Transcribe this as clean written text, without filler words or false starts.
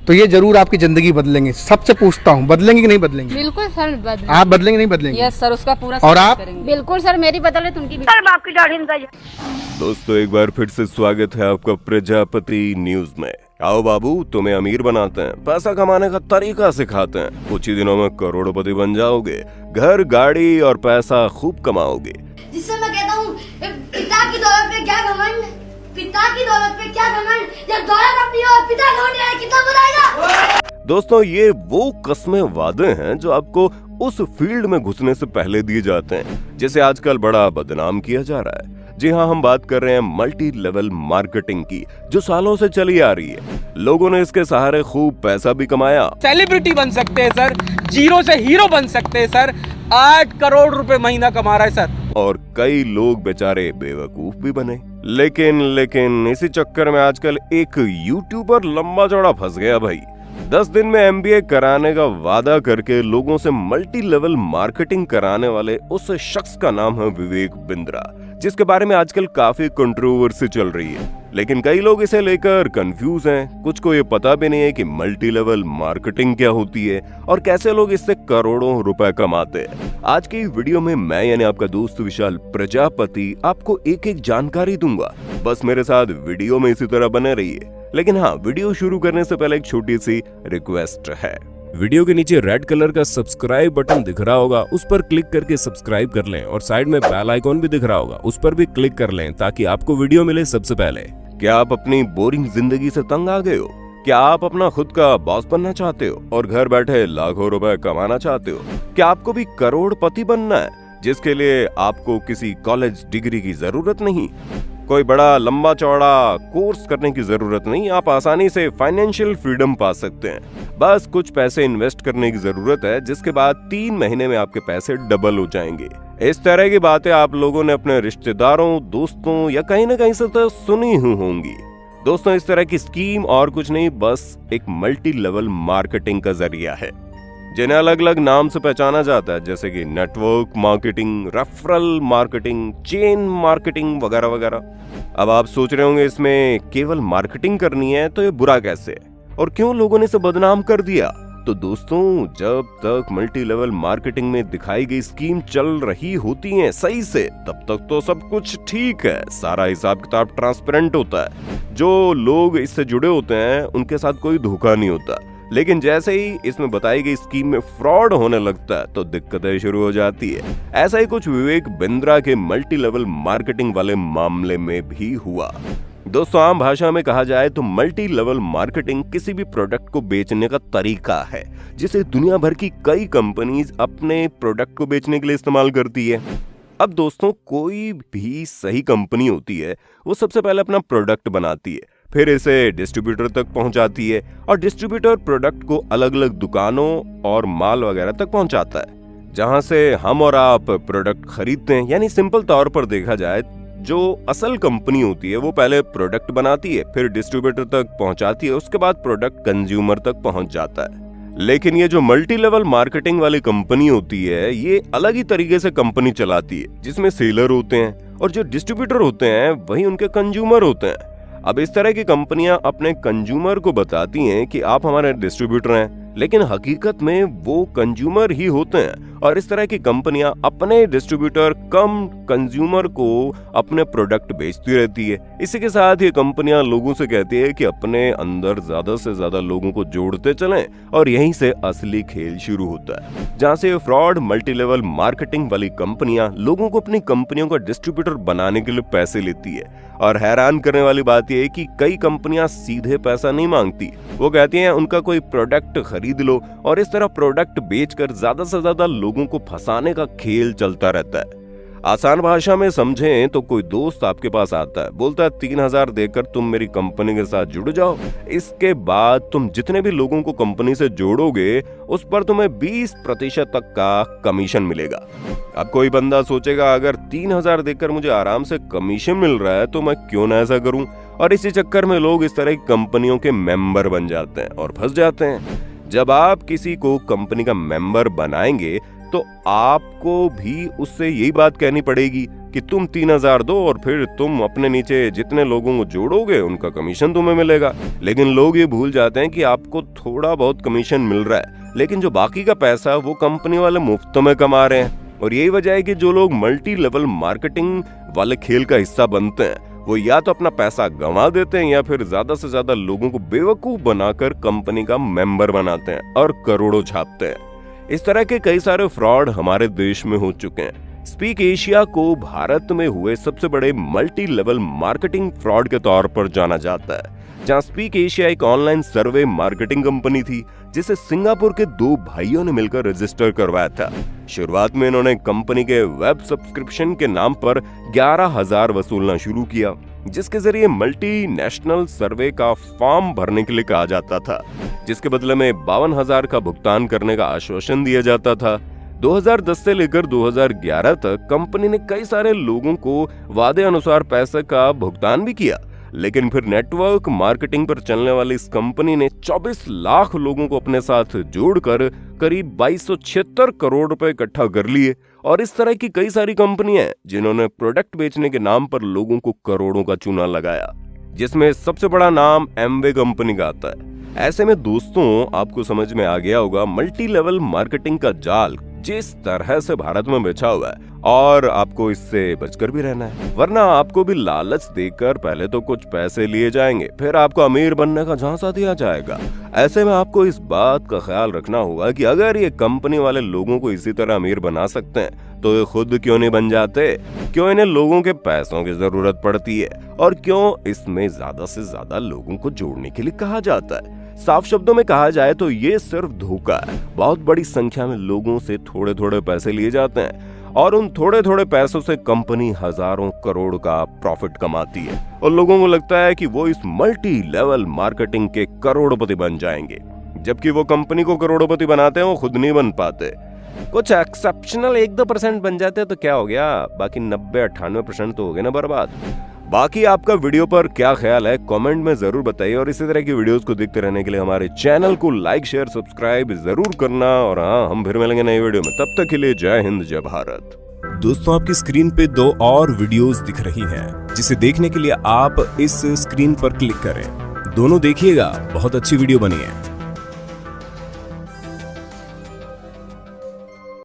तो ये जरूर आपकी जिंदगी बदलेंगे। सबसे पूछता हूँ, बदलेंगे कि नहीं बदलेंगे? बिल्कुल सर बदलेंगे। आप बदलेंगे नहीं बदलेंगे? यस सर, उसका पूरा और आप? बिल्कुल सर, मेरी बदले तो उनकी भी। सर आपकी दाढ़ी में दोस्तों एक बार फिर से स्वागत है आपका प्रजापति न्यूज में। आओ बाबू, तुम्हें अमीर बनाते हैं, पैसा कमाने का तरीका सिखाते हैं। कुछ ही दिनों में करोड़पति बन जाओगे, घर गाड़ी और पैसा खूब कमाओगे। जिससे मैं कहता हूँ पिता की दौलत पे क्या घमंड, पिता की दौलत पे क्या घमंड, जब दौलत अपनी हो पिता लौट आए कितना बताएगा। दोस्तों ये वो कस्में वादे हैं जो आपको उस फील्ड में घुसने से पहले दिए जाते हैं, जिसे आजकल बड़ा बदनाम किया जा रहा है। जी हाँ, हम बात कर रहे हैं मल्टी लेवल मार्केटिंग की, जो सालों से चली आ रही है। लोगों ने इसके सहारे खूब पैसा भी कमाया। सेलिब्रिटी बन सकते हैं सर, जीरो से हीरो बन सकते हैं सर। 8 करोड़ रुपए महीना कमा रहा है सर। और कई लोग बेचारे बेवकूफ भी बने। लेकिन इसी चक्कर में आजकल एक यूट्यूबर लंबा चौड़ा फंस गया भाई। 10 दिन में MBA कराने का वादा करके लोगों से मल्टी लेवल मार्केटिंग कराने वाले उस शख्स का नाम है विवेक बिंद्रा, जिसके बारे में आजकल काफी कंट्रोवर्सी चल रही है। लेकिन कई लोग इसे लेकर कंफ्यूज हैं। कुछ को ये पता भी नहीं है कि मल्टी लेवल मार्केटिंग क्या होती है और कैसे लोग इससे करोड़ों रुपए कमाते हैं। आज की वीडियो में मैं यानी आपका दोस्त विशाल प्रजापति आपको एक एक जानकारी दूंगा। बस मेरे साथ वीडियो में इसी तरह बने रहिए। लेकिन हाँ, वीडियो शुरू करने से पहले एक छोटी सी रिक्वेस्ट है। वीडियो के नीचे रेड कलर का सब्सक्राइब बटन दिख रहा होगा, उस पर क्लिक करके सब्सक्राइब कर लें और साइड में बेल आइकॉन भी दिख रहा होगा, उस पर भी क्लिक कर लें ताकि आपको वीडियो मिले सबसे पहले। क्या आप अपनी बोरिंग जिंदगी से तंग आ गए हो? क्या आप अपना खुद का बॉस बनना चाहते हो और घर बैठे लाखों रुपए कमाना चाहते हो? क्या आपको भी करोड़पति बनना है, जिसके लिए आपको किसी कॉलेज डिग्री की जरूरत नहीं, कोई बड़ा लंबा चौड़ा कोर्स करने की जरूरत नहीं? आप आसानी से फाइनेंशियल फ्रीडम पा सकते हैं। बस कुछ पैसे इन्वेस्ट करने की जरूरत है, जिसके बाद 3 महीने में आपके पैसे डबल हो जाएंगे। इस तरह की बातें आप लोगों ने अपने रिश्तेदारों, दोस्तों या कहीं न कहीं से तो सुनी ही होंगी। दोस्तों, इस तरह की स्कीम और कुछ नहीं, बस एक मल्टी लेवल मार्केटिंग का जरिया है, जिन्हें अलग अलग नाम से पहचाना जाता है, जैसे कि network marketing, referral marketing, chain marketing वगैरह वगैरह। अब आप सोच रहे होंगे इसमें केवल मार्केटिंग करनी है तो ये बुरा कैसे है और क्यों लोगों ने इसे बदनाम कर दिया? तो दोस्तों, जब तक मल्टी लेवल मार्केटिंग में दिखाई गई स्कीम चल रही होती है सही से, तब तक तो सब कुछ ठीक है, सारा हिसाब किताब ट्रांसपेरेंट होता है। जो लोग इससे जुड़े होते हैं उनके साथ कोई धोखा नहीं होता। लेकिन जैसे ही इसमें बताई गई स्कीम में फ्रॉड होने लगता है तो दिक्कतें शुरू हो जाती है। ऐसा ही कुछ विवेक बिंद्रा के मल्टी लेवल मार्केटिंग वाले मामले में भी हुआ। दोस्तों, आम भाषा में कहा जाए तो मल्टी लेवल मार्केटिंग किसी भी प्रोडक्ट को बेचने का तरीका है, जिसे दुनिया भर की कई कंपनीज अपने प्रोडक्ट को बेचने के लिए इस्तेमाल करती है। अब दोस्तों, कोई भी सही कंपनी होती है, वो सबसे पहले अपना प्रोडक्ट बनाती है, फिर इसे डिस्ट्रीब्यूटर तक पहुंचाती है और डिस्ट्रीब्यूटर प्रोडक्ट को अलग अलग दुकानों और माल वगैरह तक पहुंचाता है, जहां से हम और आप प्रोडक्ट खरीदते हैं। यानी सिंपल तौर पर देखा जाए, जो असल कंपनी होती है वो पहले प्रोडक्ट बनाती है, फिर डिस्ट्रीब्यूटर तक पहुंचाती है, उसके बाद प्रोडक्ट कंज्यूमर तक पहुंच जाता है। लेकिन ये जो मल्टी लेवल मार्केटिंग वाली कंपनी होती है, ये अलग ही तरीके से कंपनी चलाती है, जिसमें सेलर होते हैं और जो डिस्ट्रीब्यूटर होते हैं वही उनके कंज्यूमर होते हैं। अब इस तरह की कंपनियां अपने कंज्यूमर को बताती हैं कि आप हमारे डिस्ट्रीब्यूटर हैं, लेकिन हकीकत में वो कंज्यूमर ही होते हैं। और इस तरह की कंपनियां अपने डिस्ट्रीब्यूटर कम कंज्यूमर को अपने प्रोडक्ट बेचती रहती है। इसी के साथ ये कंपनियां लोगों से कहती है कि अपने अंदर ज्यादा से ज्यादा लोगों को जोड़ते चलें, और यहीं से असली खेल शुरू होता है, जहां से फ्रॉड मल्टी लेवल मार्केटिंग वाली कंपनियां लोगों को अपनी कंपनियों का डिस्ट्रीब्यूटर बनाने के लिए पैसे लेती है। और हैरान करने वाली बात यह है कि कई कंपनियां सीधे पैसा नहीं मांगती, वो कहती हैं उनका कोई प्रोडक्ट खरीद लो, और इस तरह प्रोडक्ट बेचकर ज्यादा से ज्यादा लोगों को फंसाने का खेल चलता रहता है। आसान भाषा में समझें तो कोई दोस्त आपके पास आता है, बोलता है 3000 देकर तुम मेरी कंपनी के साथ जुड़ जाओ, इसके बाद तुम जितने भी लोगों को कंपनी से जोड़ोगे उस पर तुम्हें 20% तक का कमीशन मिलेगा। अब कोई बंदा सोचेगा, अगर 3000 देकर मुझे आराम से कमीशन मिल रहा है तो मैं क्यों ना ऐसा करूं, और इसी चक्कर में लोग इस तरह की कंपनियों के मेंबर बन जाते हैं और फंस जाते हैं। जब आप किसी को कंपनी का मेंबर बनाएंगे तो आपको भी उससे यही बात कहनी पड़ेगी कि तुम 3000 दो और फिर तुम अपने नीचे जितने लोगों को जोड़ोगे उनका कमीशन तुम्हें मिलेगा। लेकिन लोग ये भूल जाते हैं कि आपको थोड़ा बहुत कमीशन मिल रहा है, लेकिन जो बाकी का पैसा वो कंपनी वाले मुफ्त में कमा रहे हैं। और यही वजह है कि जो लोग मल्टी लेवल मार्केटिंग वाले खेल का हिस्सा बनते हैं वो या तो अपना पैसा गंवा देते हैं या फिर ज्यादा से ज्यादा लोगों को बेवकूफ बनाकर कंपनी का मेंबर बनाते हैं और करोड़ों छापते हैं। इस तरह के कई सारे फ्रॉड हमारे देश में हो चुके हैं। स्पीक एशिया को भारत में हुए सबसे बड़े मल्टी लेवल मार्केटिंग फ्रॉड के तौर पर जाना जाता है, जहां स्पीक एशिया एक ऑनलाइन सर्वे मार्केटिंग कंपनी थी जिसे सिंगापुर के 2 भाइयों ने मिलकर रजिस्टर करवाया था। शुरुआत में इन्होंने कंपनी के वेब सब्सक्रिप्शन के नाम पर 11,000 वसूलना शुरू किया, जिसके जरिए मल्टीनेशनल सर्वे का फॉर्म भरने के लिए कहा जाता था, जिसके बदले में 52,000 का भुगतान करने का आश्वासन दिया जाता था। 2010 से लेकर 2011 तक कंपनी ने कई सारे लोगों को वादे अनुसार पैसे का भुगतान भी किया, लेकिन फिर नेटवर्क मार्केटिंग पर चलने वाली इस कंपनी ने 24 लाख लोगों को अपने साथ जोड़कर करीब 2276 करोड़ रुपए इकट्ठा कर लिए। और इस तरह की कई सारी कंपनियां हैं जिन्होंने प्रोडक्ट बेचने के नाम पर लोगों को करोड़ों का चूना लगाया, जिसमें सबसे बड़ा नाम एमवे कंपनी का आता है। ऐसे में दोस्तों आपको समझ में आ गया होगा मल्टी लेवल मार्केटिंग का जाल जिस तरह से भारत में बिछा हुआ है, और आपको इससे बचकर भी रहना है, वरना आपको भी लालच देकर पहले तो कुछ पैसे लिए जाएंगे, फिर आपको अमीर बनने का झांसा दिया जाएगा। ऐसे में आपको इस बात का ख्याल रखना होगा कि अगर ये कंपनी वाले लोगों को इसी तरह अमीर बना सकते हैं तो ये खुद क्यों नहीं बन जाते? क्यों इन्हें लोगों के पैसों की जरूरत पड़ती है? और क्यों इसमें ज्यादा से ज्यादा लोगों को जोड़ने के लिए कहा जाता है? साफ शब्दों में कहा जाए तो ये सिर्फ धोखा है। बहुत बड़ी संख्या में लोगों से थोड़े थोड़े पैसे लिए जाते हैं और उन थोड़े थोड़े पैसों से कंपनी हजारों करोड़ का प्रॉफिट कमाती है और लोगों को लगता है कि वो इस मल्टी लेवल मार्केटिंग के करोड़पति बन जाएंगे, जबकि वो कंपनी को करोड़पति बनाते हैं, वो खुद नहीं बन पाते। कुछ एक्सेप्शनल 1-2% बन जाते हैं तो क्या हो गया, बाकी 90-98% तो हो गए ना बर्बाद। बाकी आपका वीडियो पर क्या ख्याल है कमेंट में जरूर बताइए, और इसी तरह की वीडियोस को देखते रहने के लिए हमारे चैनल को लाइक शेयर सब्सक्राइब जरूर करना। और हाँ, हम फिर मिलेंगे नई वीडियो में, तब तक के लिए जय हिंद जय भारत। दोस्तों आपकी स्क्रीन पे 2 और वीडियोस दिख रही हैं, जिसे देखने के लिए आप इस स्क्रीन पर क्लिक करें। दोनों देखिएगा, बहुत अच्छी वीडियो बनी है।